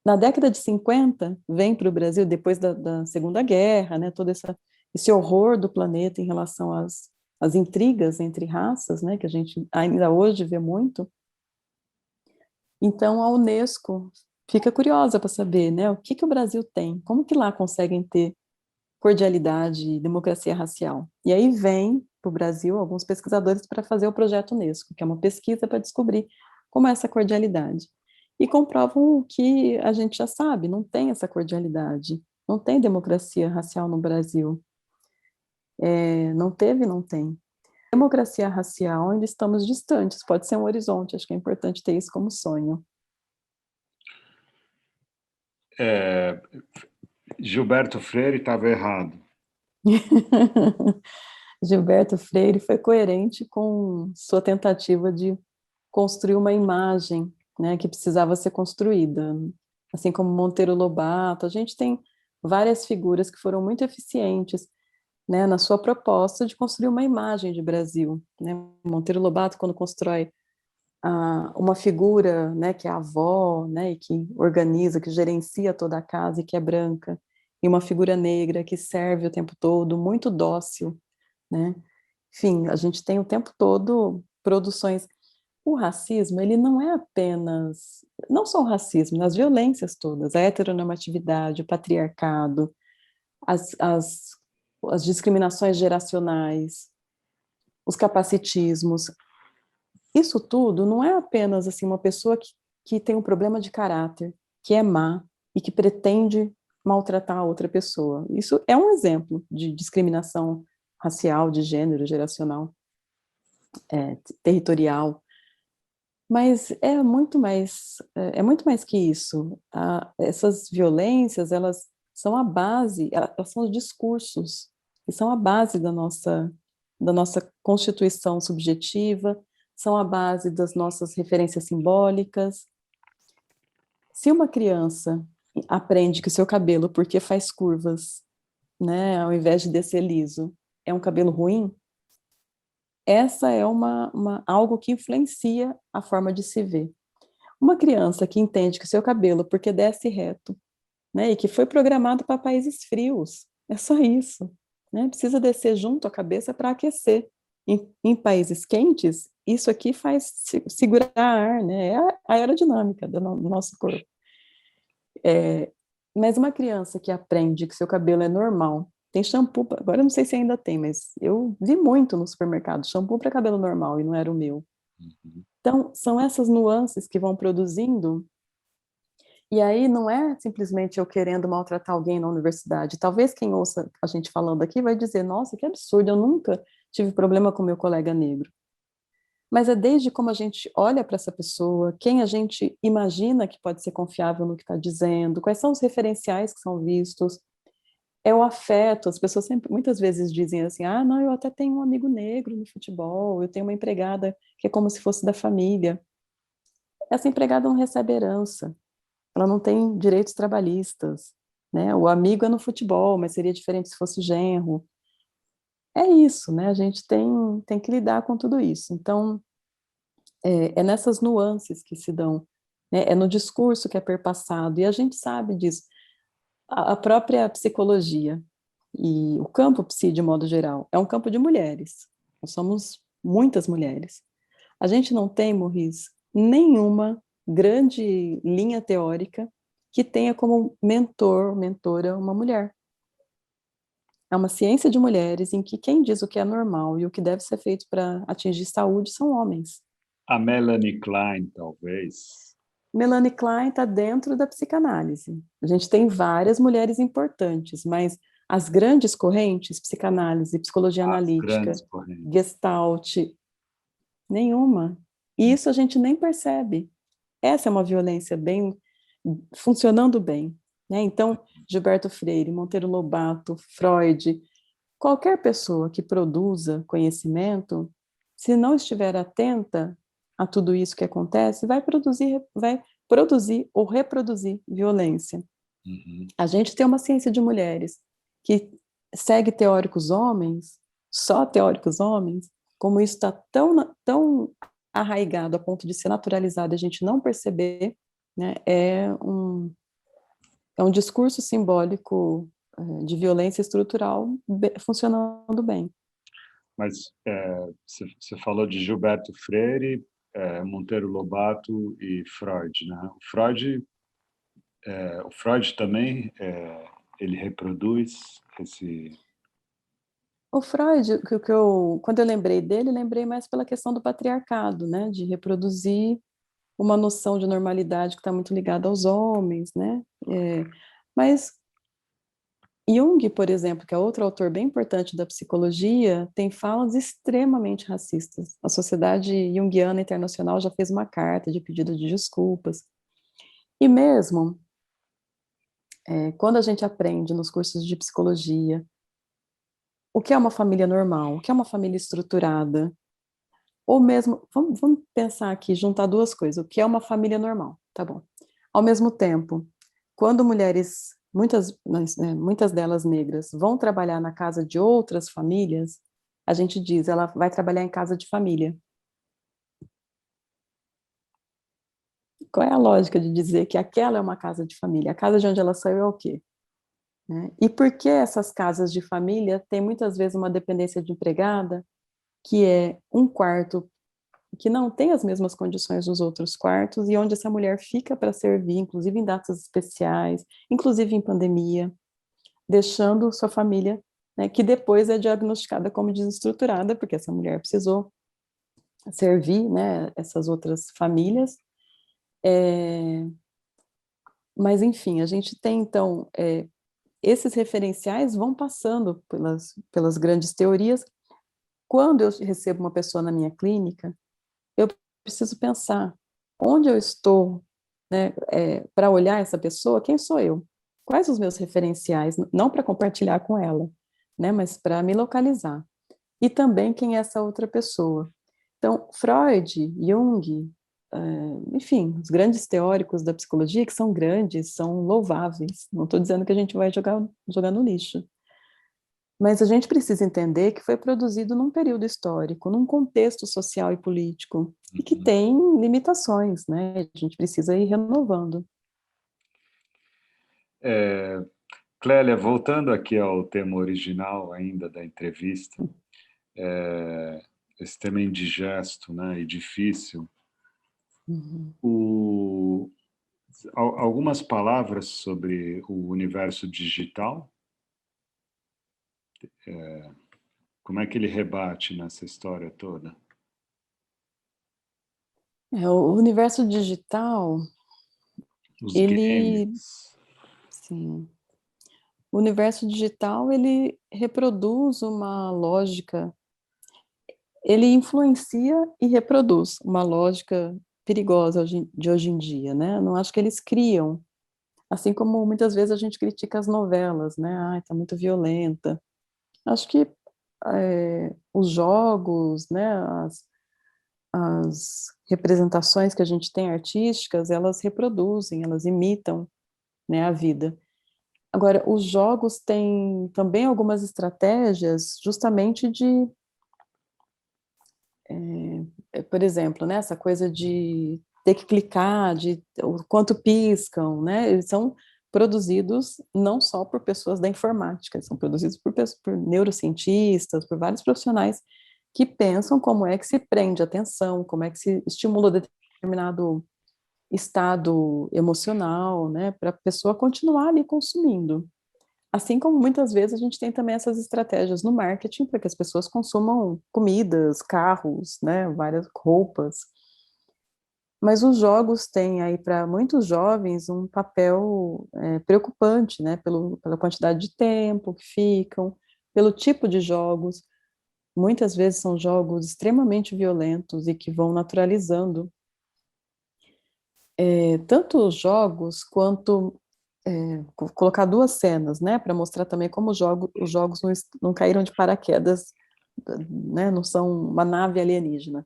Na década de 50, vem para o Brasil, depois da Segunda Guerra, né, todo esse horror do planeta em relação às intrigas entre raças, né, que a gente ainda hoje vê muito. Então, a Unesco fica curiosa para saber, né, o que o Brasil tem, como que lá conseguem ter cordialidade e democracia racial. E aí vem para o Brasil alguns pesquisadores para fazer o projeto Unesco, que é uma pesquisa para descobrir como é essa cordialidade. E comprovam o que a gente já sabe, não tem essa cordialidade, não tem democracia racial no Brasil. Não teve, não tem. democracia racial ainda estamos distantes, pode ser um horizonte, acho que é importante ter isso como sonho. Gilberto Freire estava errado. Gilberto Freire foi coerente com sua tentativa de construir uma imagem, né, que precisava ser construída. Assim como Monteiro Lobato, a gente tem várias figuras que foram muito eficientes, né, na sua proposta de construir uma imagem de Brasil, né? Monteiro Lobato, quando constrói uma figura, né, que é a avó, né, e que organiza, que gerencia toda a casa e que é branca, e uma figura negra que serve o tempo todo, muito dócil, né? Enfim, a gente tem o tempo todo produções. O racismo, ele não é apenas, não só o racismo, nas violências todas, a heteronormatividade, o patriarcado, as, as, as discriminações geracionais, os capacitismos, isso tudo não é apenas assim uma pessoa que tem um problema de caráter, que é má e que pretende maltratar a outra pessoa. Isso é um exemplo de discriminação racial, de gênero, geracional, territorial. Mas é muito mais que isso. Tá? Essas violências, elas são a base, elas são os discursos, que são a base da nossa constituição subjetiva, são a base das nossas referências simbólicas. Se uma criança aprende que o seu cabelo, porque faz curvas, né, ao invés de descer liso, é um cabelo ruim, essa é algo que influencia a forma de se ver. Uma criança que entende que o seu cabelo, porque desce reto, né, e que foi programado para países frios, é só isso, né? Precisa descer junto à cabeça para aquecer. Em países quentes, isso aqui faz segurar ar, né? É a aerodinâmica do nosso corpo. Mas uma criança que aprende que seu cabelo é normal, tem shampoo, agora eu não sei se ainda tem, mas eu vi muito no supermercado, shampoo para cabelo normal e não era o meu. Uhum. Então, são essas nuances que vão produzindo. E aí não é simplesmente eu querendo maltratar alguém na universidade. Talvez quem ouça a gente falando aqui vai dizer, nossa, que absurdo, eu nunca tive problema com meu colega negro. Mas é desde como a gente olha para essa pessoa, quem a gente imagina que pode ser confiável no que está dizendo, quais são os referenciais que são vistos, é o afeto. As pessoas sempre, muitas vezes dizem assim, ah, não, eu até tenho um amigo negro no futebol, eu tenho uma empregada que é como se fosse da família. Essa empregada não recebe herança, ela não tem direitos trabalhistas, né? O amigo é no futebol, mas seria diferente se fosse genro. É isso, né? A gente tem que lidar com tudo isso. Então, é nessas nuances que se dão, né? É no discurso que é perpassado, e a gente sabe disso. A própria psicologia e o campo psi, de modo geral, é um campo de mulheres. Nós somos muitas mulheres. A gente não tem, Maurice, nenhuma grande linha teórica que tenha como mentor, mentora, uma mulher. É uma ciência de mulheres em que quem diz o que é normal e o que deve ser feito para atingir saúde são homens. A Melanie Klein, talvez. Melanie Klein está dentro da psicanálise. A gente tem várias mulheres importantes, mas as grandes correntes, psicanálise, psicologia As analítica, grandes correntes. Gestalt, nenhuma. E isso a gente nem percebe. Essa é uma violência bem funcionando bem, né? Então, Gilberto Freire, Monteiro Lobato, Freud, qualquer pessoa que produza conhecimento, se não estiver atenta a tudo isso que acontece, vai produzir ou reproduzir violência. Uhum. A gente tem uma ciência de mulheres que segue teóricos homens, só teóricos homens, como isso está tão arraigado a ponto de ser naturalizado e a gente não perceber, né, é um discurso simbólico de violência estrutural funcionando bem. Mas você falou de Gilberto Freire, Monteiro Lobato e Freud, né? O Freud também ele reproduz esse. O Freud, quando eu lembrei dele, lembrei mais pela questão do patriarcado, né, de reproduzir uma noção de normalidade que está muito ligada aos homens, né? Mas Jung, por exemplo, que é outro autor bem importante da psicologia, tem falas extremamente racistas. A Sociedade Junguiana Internacional já fez uma carta de pedido de desculpas. E mesmo quando a gente aprende nos cursos de psicologia o que é uma família normal, o que é uma família estruturada, ou mesmo, vamos pensar aqui, juntar duas coisas, o que é uma família normal, tá bom. Ao mesmo tempo, quando mulheres, muitas delas negras, vão trabalhar na casa de outras famílias, a gente diz, ela vai trabalhar em casa de família. Qual é a lógica de dizer que aquela é uma casa de família? A casa de onde ela saiu é o quê? Né? E por que essas casas de família têm muitas vezes uma dependência de empregada, que é um quarto que não tem as mesmas condições dos outros quartos, e onde essa mulher fica para servir, inclusive em datas especiais, inclusive em pandemia, deixando sua família, né, que depois é diagnosticada como desestruturada, porque essa mulher precisou servir, né, essas outras famílias. Mas, enfim, a gente tem, então, esses referenciais vão passando pelas grandes teorias. Quando eu recebo uma pessoa na minha clínica, eu preciso pensar onde eu estou, né, para olhar essa pessoa, quem sou eu? Quais os meus referenciais? Não para compartilhar com ela, né, mas para me localizar. E também quem é essa outra pessoa. Então, Freud, Jung, enfim, os grandes teóricos da psicologia, que são grandes, são louváveis. Não estou dizendo que a gente vai jogar no lixo. Mas a gente precisa entender que foi produzido num período histórico, num contexto social e político, e que tem limitações, né? A gente precisa ir renovando. Clélia, voltando aqui ao tema original ainda da entrevista, esse tema indigesto, né, e difícil, Uhum. o, algumas palavras sobre o universo digital, como é que ele rebate nessa história toda? O universo digital, Os ele, games. sim, o universo digital, ele reproduz uma lógica, ele influencia e reproduz uma lógica perigosa de hoje em dia, né? Não acho que eles criam, assim como muitas vezes a gente critica as novelas, né? Ai, tá muito violenta. Acho que os jogos, né, as representações que a gente tem artísticas, elas reproduzem, elas imitam, né, a vida. Agora, os jogos têm também algumas estratégias justamente de, por exemplo, né, essa coisa de ter que clicar, de o quanto piscam, né, eles são produzidos não só por pessoas da informática, são produzidos por neurocientistas, por vários profissionais que pensam como é que se prende a atenção, como é que se estimula determinado estado emocional, né, para a pessoa continuar ali consumindo. Assim como muitas vezes a gente tem também essas estratégias no marketing para que as pessoas consumam comidas, carros, né, várias roupas. Mas os jogos têm aí para muitos jovens um papel preocupante, né, pela quantidade de tempo que ficam, pelo tipo de jogos. Muitas vezes são jogos extremamente violentos e que vão naturalizando tanto os jogos quanto colocar duas cenas, né, para mostrar também como os jogos não caíram de paraquedas, né, não são uma nave alienígena.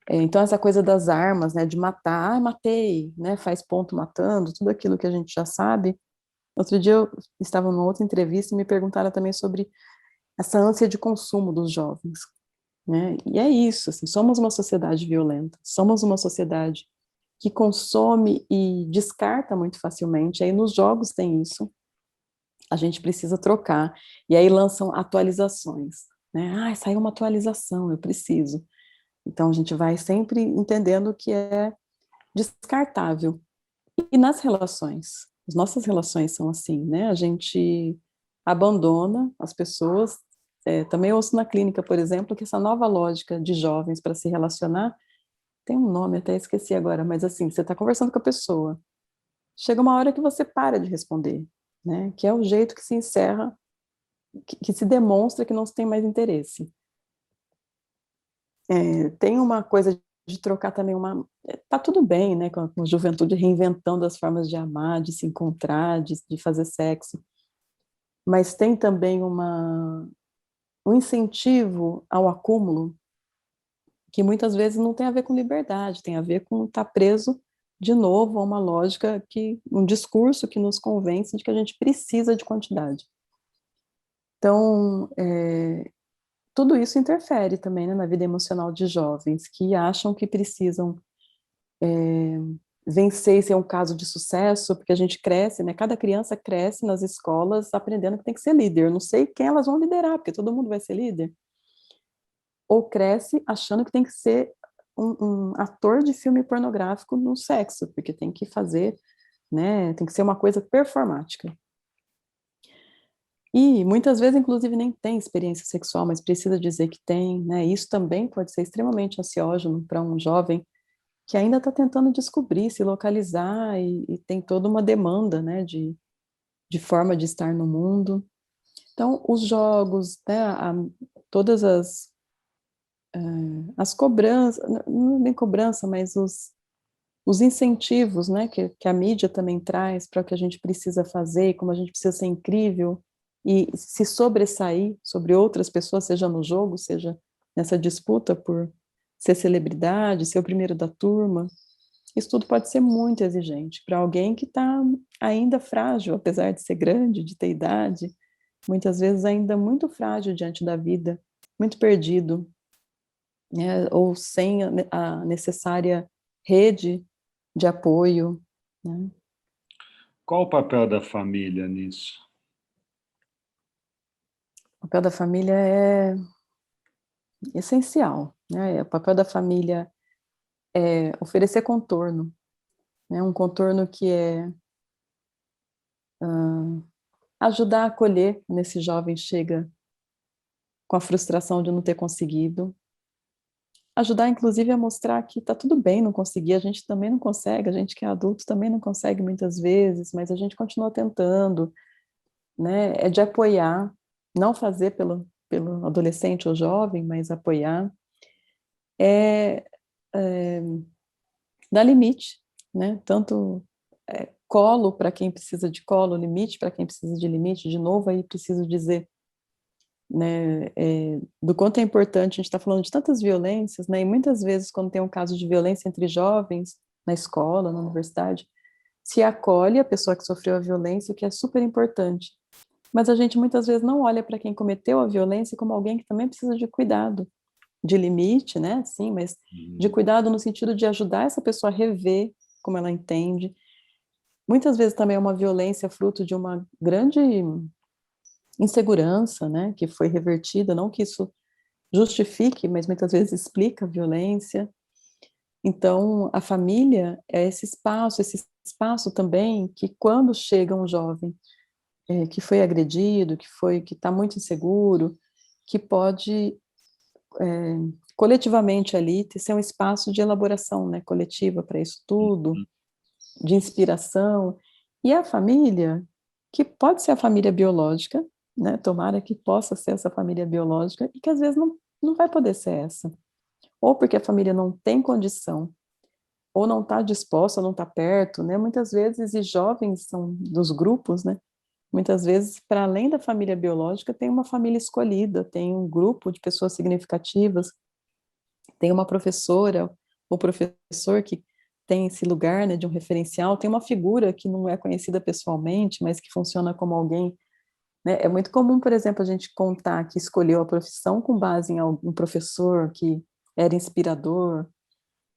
Então essa coisa das armas, né, de matar, matei, né, faz ponto matando, tudo aquilo que a gente já sabe. Outro dia eu estava numa outra entrevista e me perguntaram também sobre essa ânsia de consumo dos jovens, né? E é isso, assim, somos uma sociedade violenta, somos uma sociedade que consome e descarta muito facilmente. Aí nos jogos tem isso, a gente precisa trocar. E aí lançam atualizações, né? Ah, saiu uma atualização, eu preciso. Então a gente vai sempre entendendo que é descartável. E nas relações, as nossas relações são assim, né? A gente abandona as pessoas. Também ouço na clínica, por exemplo, que essa nova lógica de jovens para se relacionar tem um nome, até esqueci agora, mas assim, você está conversando com a pessoa, chega uma hora que você para de responder. né? Que é o jeito que se encerra, que se demonstra que não se tem mais interesse. Tem uma coisa de trocar também tá tudo bem, né, com a juventude reinventando as formas de amar, de se encontrar, de fazer sexo, mas tem também um incentivo ao acúmulo que muitas vezes não tem a ver com liberdade, tem a ver com estar preso de novo a uma lógica, um discurso que nos convence de que a gente precisa de quantidade. Então, tudo isso interfere também, né, na vida emocional de jovens que acham que precisam vencer e ser um caso de sucesso, porque a gente cresce, né, cada criança cresce nas escolas aprendendo que tem que ser líder. Eu não sei quem elas vão liderar, porque todo mundo vai ser líder. Ou cresce achando que tem que ser um ator de filme pornográfico no sexo, porque tem que fazer, né, tem que ser uma coisa performática. E muitas vezes, inclusive, nem tem experiência sexual, mas precisa dizer que tem, né? Isso também pode ser extremamente ansiógeno para um jovem que ainda está tentando descobrir, se localizar e tem toda uma demanda, né, de forma de estar no mundo. Então, os jogos, né, todas as cobranças, não é nem cobrança, mas os incentivos, né, que a mídia também traz para o que a gente precisa fazer, como a gente precisa ser incrível e se sobressair sobre outras pessoas, seja no jogo, seja nessa disputa por ser celebridade, ser o primeiro da turma. Isso tudo pode ser muito exigente para alguém que está ainda frágil, apesar de ser grande, de ter idade, muitas vezes ainda muito frágil diante da vida, muito perdido, né, ou sem a necessária rede de apoio, né? Qual o papel da família nisso? O papel da família é essencial, né? O papel da família é oferecer contorno, né? Um contorno que é ajudar a acolher nesse jovem chega com a frustração de não ter conseguido, ajudar inclusive a mostrar que está tudo bem não conseguir, a gente também não consegue, a gente que é adulto também não consegue muitas vezes, mas a gente continua tentando, né? É de apoiar, não fazer pelo adolescente ou jovem, mas apoiar, é, é dar limite, né? Tanto colo para quem precisa de colo, limite para quem precisa de limite, de novo aí preciso dizer, né, do quanto é importante, a gente está falando de tantas violências, né, e muitas vezes quando tem um caso de violência entre jovens, na escola, na universidade, se acolhe a pessoa que sofreu a violência, o que é super importante, mas a gente muitas vezes não olha para quem cometeu a violência como alguém que também precisa de cuidado, de limite, né, sim, mas de cuidado no sentido de ajudar essa pessoa a rever como ela entende. Muitas vezes também é uma violência fruto de uma grande insegurança, né, que foi revertida, não que isso justifique, mas muitas vezes explica a violência. Então, a família é esse espaço também que quando chega um jovem que foi agredido, que está muito inseguro, que pode coletivamente ali ser um espaço de elaboração, né, coletiva para isso tudo, de inspiração. E a família, que pode ser a família biológica, né, tomara que possa ser essa família biológica, e que às vezes não vai poder ser essa. Ou porque a família não tem condição, ou não está disposta, ou não está perto, né, muitas vezes, e jovens são dos grupos, né, muitas vezes, para além da família biológica, tem uma família escolhida, tem um grupo de pessoas significativas, tem uma professora ou professor que tem esse lugar, né, de um referencial, tem uma figura que não é conhecida pessoalmente, mas que funciona como alguém, né, é muito comum, por exemplo, a gente contar que escolheu a profissão com base em algum professor que era inspirador.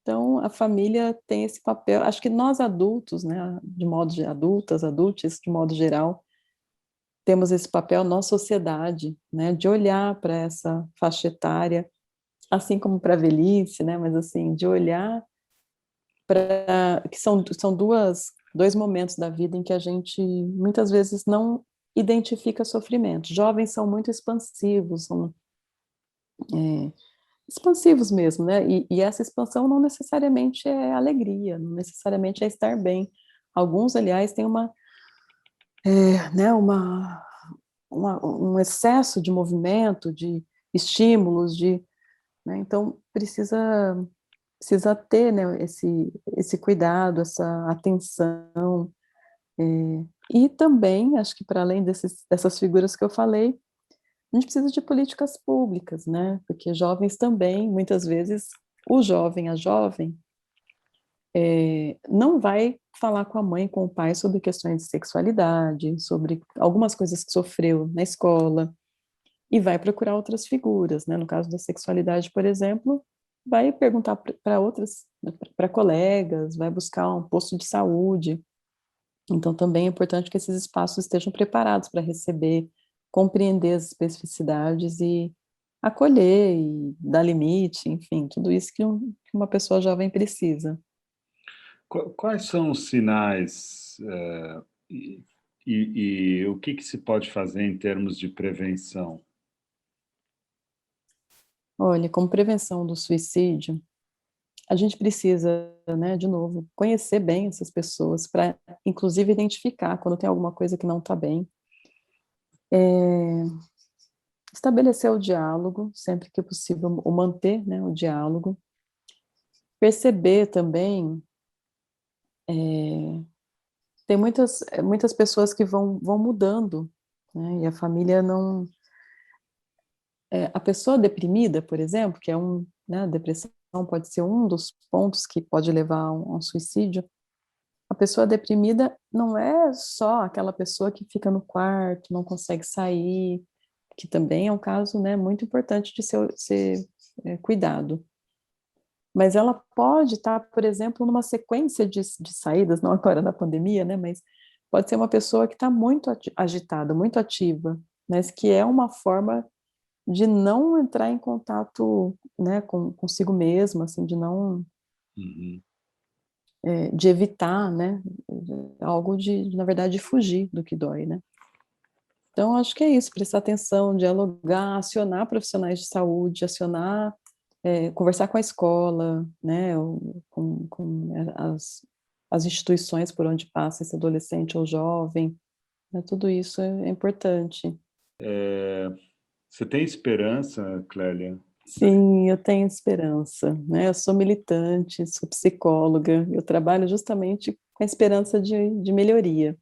Então, a família tem esse papel, acho que nós adultos, né, de modo adultas, adultos, de modo geral, temos esse papel na sociedade, né, de olhar para essa faixa etária, assim como para a velhice, né, mas assim, de olhar para que são dois momentos da vida em que a gente muitas vezes não identifica sofrimento. Jovens são muito expansivos, são expansivos mesmo, né? E essa expansão não necessariamente é alegria, não necessariamente é estar bem. Alguns, aliás, têm uma né, um excesso de movimento, de estímulos, né, então precisa ter, né, esse cuidado, essa atenção, e também, acho que para além dessas figuras que eu falei, a gente precisa de políticas públicas, né, porque jovens também, muitas vezes, o jovem, a jovem, não vai falar com a mãe, com o pai sobre questões de sexualidade, sobre algumas coisas que sofreu na escola, e vai procurar outras figuras, né, no caso da sexualidade, por exemplo, vai perguntar para outras, para colegas, vai buscar um posto de saúde. Então, também é importante que esses espaços estejam preparados para receber, compreender as especificidades e acolher e dar limite, enfim, tudo isso que uma pessoa jovem precisa. Quais são os sinais, e o que se pode fazer em termos de prevenção? Olha, como prevenção do suicídio, a gente precisa, né, de novo, conhecer bem essas pessoas para, inclusive, identificar quando tem alguma coisa que não está bem. Estabelecer o diálogo, sempre que possível, ou manter, né, o diálogo. Perceber também, tem muitas pessoas que vão mudando, né, e a família não... a pessoa deprimida, por exemplo, que é né, a depressão pode ser um dos pontos que pode levar a um suicídio. A pessoa deprimida não é só aquela pessoa que fica no quarto, não consegue sair, que também é um caso, né, muito importante de ser cuidado. Mas ela pode estar, por exemplo, numa sequência de saídas, não agora na pandemia, né, mas pode ser uma pessoa que está muito agitada, muito ativa, mas que é uma forma de não entrar em contato, né, consigo mesma, assim, de não, Uhum. de evitar, né, algo na verdade, de fugir do que dói, né. Então, acho que é isso, prestar atenção, dialogar, acionar profissionais de saúde, conversar com a escola, né, com as instituições por onde passa esse adolescente ou jovem, né, tudo isso é importante. Você tem esperança, Clélia? Sim, eu tenho esperança, né, eu sou militante, sou psicóloga, eu trabalho justamente com a esperança de melhoria.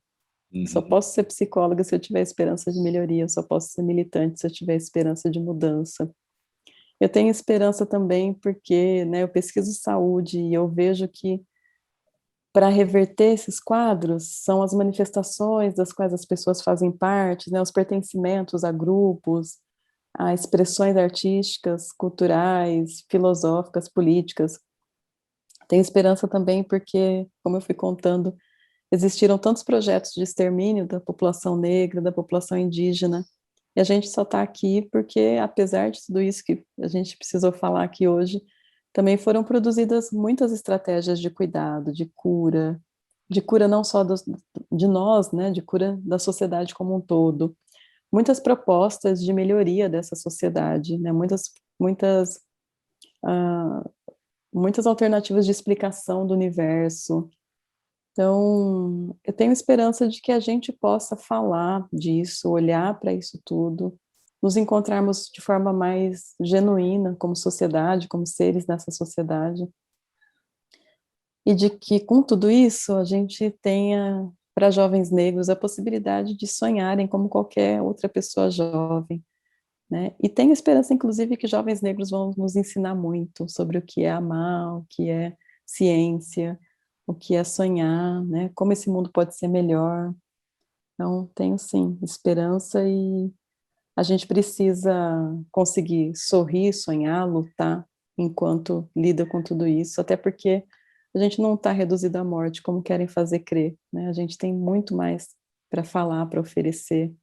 Eu só Uhum. posso ser psicóloga se eu tiver esperança de melhoria, eu só posso ser militante se eu tiver esperança de mudança. Eu tenho esperança também porque, né, eu pesquiso saúde e eu vejo que para reverter esses quadros são as manifestações das quais as pessoas fazem parte, né, os pertencimentos a grupos, a expressões artísticas, culturais, filosóficas, políticas. Tenho esperança também porque, como eu fui contando, existiram tantos projetos de extermínio da população negra, da população indígena, e a gente só está aqui porque, apesar de tudo isso que a gente precisou falar aqui hoje, também foram produzidas muitas estratégias de cura não só de nós, né, de cura da sociedade como um todo. Muitas propostas de melhoria dessa sociedade, né, ah, muitas alternativas de explicação do universo. Então, eu tenho esperança de que a gente possa falar disso, olhar para isso tudo, nos encontrarmos de forma mais genuína como sociedade, como seres nessa sociedade, e de que com tudo isso a gente tenha para jovens negros a possibilidade de sonharem como qualquer outra pessoa jovem, né? E tenho esperança, inclusive, que jovens negros vão nos ensinar muito sobre o que é amar, o que é ciência, o que é sonhar, né? Como esse mundo pode ser melhor. Então, tenho sim esperança e a gente precisa conseguir sorrir, sonhar, lutar enquanto lida com tudo isso, até porque a gente não está reduzido à morte como querem fazer crer, né? A gente tem muito mais para falar, para oferecer,